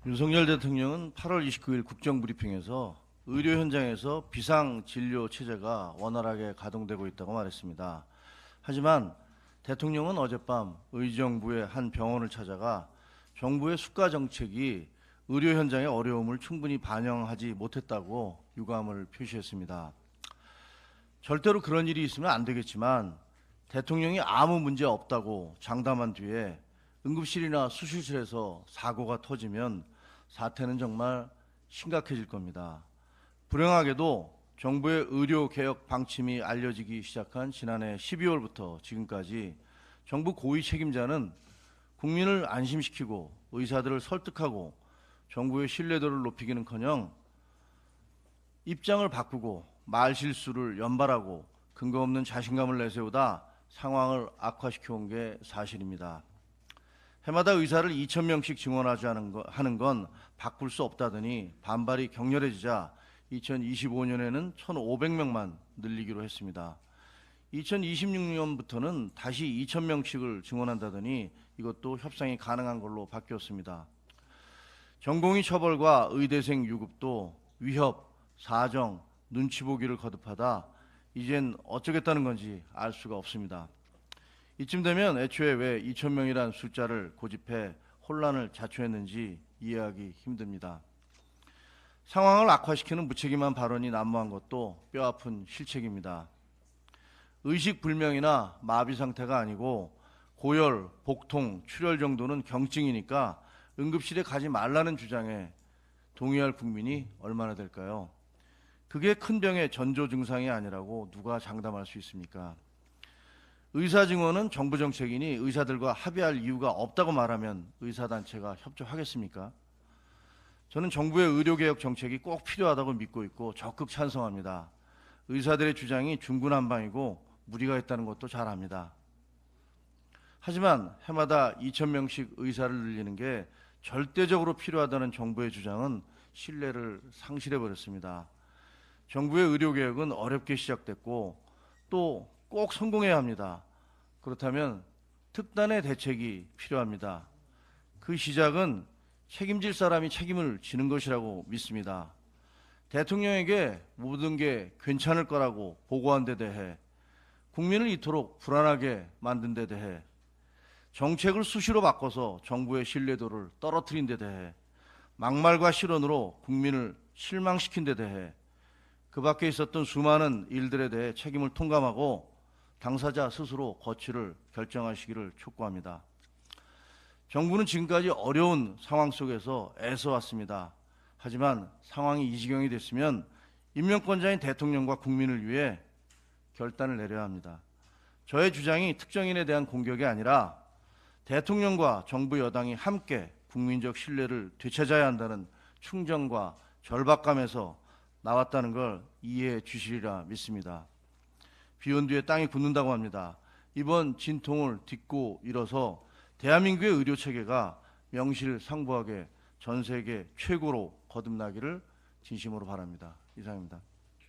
윤석열 대통령은 8월 29일 국정브리핑에서 의료 현장에서 비상진료 체제가 원활하게 가동되고 있다고 말했습니다. 하지만 대통령은 어젯밤 의정부의 한 병원을 찾아가 정부의 수가 정책이 의료 현장의 어려움을 충분히 반영하지 못했다고 유감을 표시했습니다. 절대로 그런 일이 있으면 안 되겠지만 대통령이 아무 문제 없다고 장담한 뒤에 응급실이나 수술실에서 사고가 터지면 사태는 정말 심각해질 겁니다. 불행하게도 정부의 의료개혁 방침이 알려지기 시작한 지난해 12월부터 지금까지 정부 고위 책임자는 국민을 안심시키고 의사들을 설득하고 정부의 신뢰도를 높이기는커녕 입장을 바꾸고 말실수를 연발하고 근거 없는 자신감을 내세우다 상황을 악화시켜온 게 사실입니다. 해마다 의사를 2,000명씩 증원하는 건 바꿀 수 없다더니 반발이 격렬해지자 2025년에는 1,500명만 늘리기로 했습니다. 2026년부터는 다시 2,000명씩을 증원한다더니 이것도 협상이 가능한 걸로 바뀌었습니다. 전공의 처벌과 의대생 유급도 위협, 사정, 눈치 보기를 거듭하다 이젠 어쩌겠다는 건지 알 수가 없습니다. 이쯤 되면 애초에 왜 2,000명이란 숫자를 고집해 혼란을 자초했는지 이해하기 힘듭니다. 상황을 악화시키는 무책임한 발언이 난무한 것도 뼈아픈 실책입니다. 의식불명이나 마비 상태가 아니고 고열, 복통, 출혈 정도는 경증이니까 응급실에 가지 말라는 주장에 동의할 국민이 얼마나 될까요? 그게 큰 병의 전조 증상이 아니라고 누가 장담할 수 있습니까? 의사 증원은 정부 정책이니 의사들과 합의할 이유가 없다고 말하면 의사단체가 협조하겠습니까? 저는 정부의 의료개혁 정책이 꼭 필요하다고 믿고 있고 적극 찬성합니다. 의사들의 주장이 중구난방이고 무리가 있다는 것도 잘 압니다. 하지만 해마다 2,000명씩 의사를 늘리는 게 절대적으로 필요하다는 정부의 주장은 신뢰를 상실해버렸습니다. 정부의 의료개혁은 어렵게 시작됐고 또 꼭 성공해야 합니다. 그렇다면 특단의 대책이 필요합니다. 그 시작은 책임질 사람이 책임을 지는 것이라고 믿습니다. 대통령에게 모든 게 괜찮을 거라고 보고한 데 대해 국민을 이토록 불안하게 만든 데 대해 정책을 수시로 바꿔서 정부의 신뢰도를 떨어뜨린 데 대해 막말과 실언으로 국민을 실망시킨 데 대해 그 밖에 있었던 수많은 일들에 대해 책임을 통감하고 당사자 스스로 거취를 결정하시기를 촉구합니다. 정부는 지금까지 어려운 상황 속에서 애써왔습니다. 하지만 상황이 이 지경이 됐으면 임명권자인 대통령과 국민을 위해 결단을 내려야 합니다. 저의 주장이 특정인에 대한 공격이 아니라 대통령과 정부 여당이 함께 국민적 신뢰를 되찾아야 한다는 충정과 절박감에서 나왔다는 걸 이해해 주시리라 믿습니다. 비온 뒤에 땅이 굳는다고 합니다. 이번 진통을 딛고 일어서 대한민국의 의료체계가 명실상부하게 전 세계 최고로 거듭나기를 진심으로 바랍니다. 이상입니다.